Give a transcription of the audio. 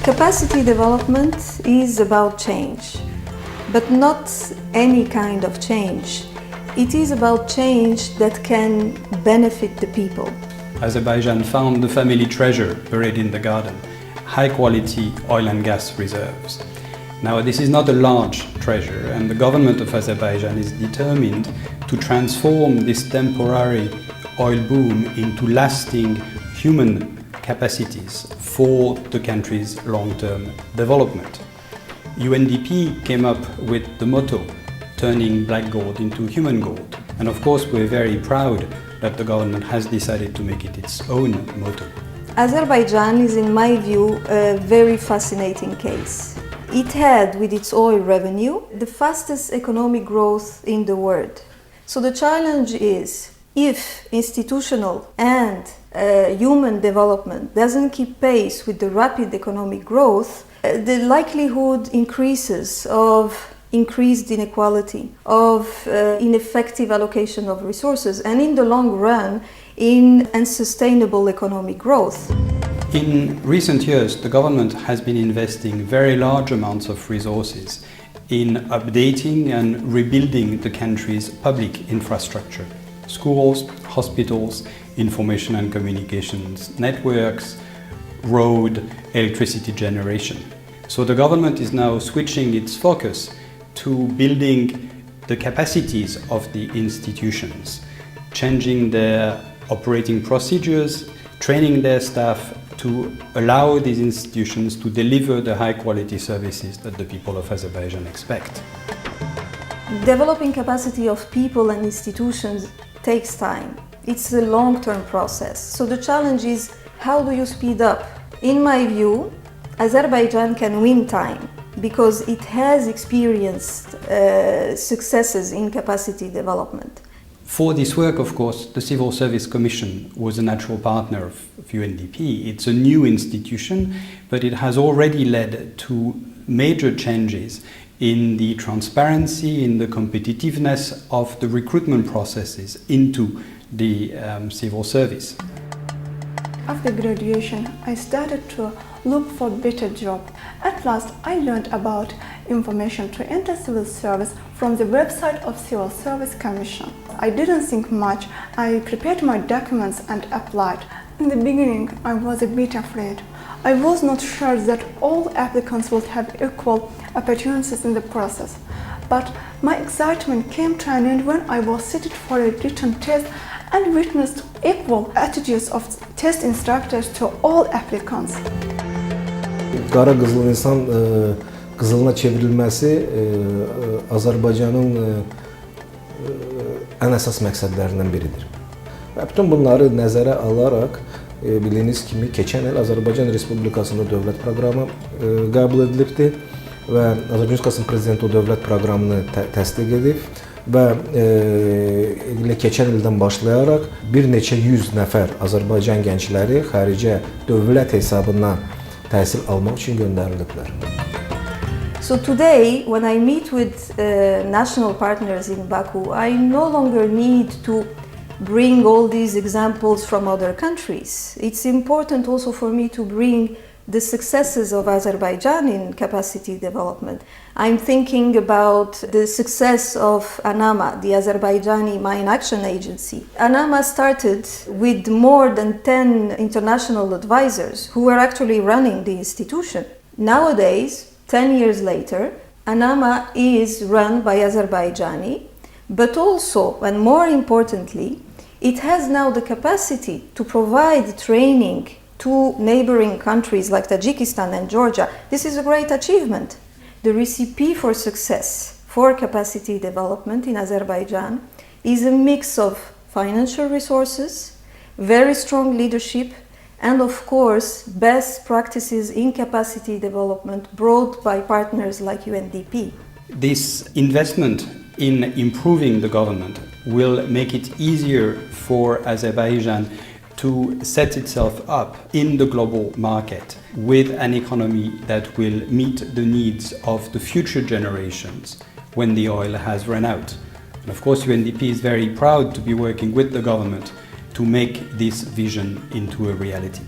Capacity development is about change, but not any kind of change. It is about change that can benefit the people. Azerbaijan found the family treasure buried in the garden, high-quality oil and gas reserves. Now, this is not a large treasure, and the government of Azerbaijan is determined to transform this temporary oil boom into lasting human capacities for the country's long-term development. UNDP came up with the motto, turning black gold into human gold. And of course, we're very proud that the government has decided to make it its own motto. Azerbaijan is, in my view, a very fascinating case. It had, with its oil revenue, the fastest economic growth in the world. So the challenge is, if institutional and human development doesn't keep pace with the rapid economic growth, the likelihood increases of increased inequality, of ineffective allocation of resources, and in the long run, in unsustainable economic growth. In recent years, the government has been investing very large amounts of resources in updating and rebuilding the country's public infrastructure. Schools, hospitals, information and communications networks, road, electricity generation. So the government is now switching its focus to building the capacities of the institutions, changing their operating procedures, training their staff to allow these institutions to deliver the high-quality services that the people of Azerbaijan expect. Developing capacity of people and institutions takes time. It's a long-term process. So the challenge is, how do you speed up? In my view, Azerbaijan can win time because it has experienced successes in capacity development. For this work, of course, the Civil Service Commission was a natural partner of UNDP. It's a new institution, but it has already led to major changes in the transparency, in the competitiveness of the recruitment processes into the civil service. After graduation, I started to look for a better job. At last, I learned about information to enter civil service from the website of Civil Service Commission. I didn't think much. I prepared my documents and applied. In the beginning, I was a bit afraid. I was not sure that all applicants would have equal opportunities in the process. But my excitement came to an end when I was seated for a written test and witnessed equal attitudes of test instructors to all applicants. Qara qızıl insan qızılına çevrilməsi Azərbaycanın ən əsas məqsədlərindən biridir. Və bütün bunları nəzərə alaraq bildiyiniz kimi keçən il Azərbaycan Respublikasında dövlət proqramı qəbul edilibdi və Azərbaycan Respublikasının prezidenti o dövlət proqramını təsdiq edib və keçən ildən başlayaraq bir neçə yüz nəfər Azərbaycan gəncləri xaricə dövlət hesabından təhsil almaq üçün göndəriliblər. So today, when I meet with national partners in Baku, I no longer need to bring all these examples from other countries. It's important also for me to bring the successes of Azerbaijan in capacity development. I'm thinking about the success of ANAMA, the Azerbaijani Mine Action Agency. ANAMA started with more than 10 international advisors who were actually running the institution. Nowadays, 10 years later, ANAMA is run by Azerbaijani, but also, and more importantly, it has now the capacity to provide training to neighboring countries like Tajikistan and Georgia. This is a great achievement. The recipe for success for capacity development in Azerbaijan is a mix of financial resources, very strong leadership, and of course, best practices in capacity development brought by partners like UNDP. This investment in improving the government will make it easier for Azerbaijan to set itself up in the global market with an economy that will meet the needs of the future generations when the oil has run out. And of course, UNDP is very proud to be working with the government to make this vision into a reality.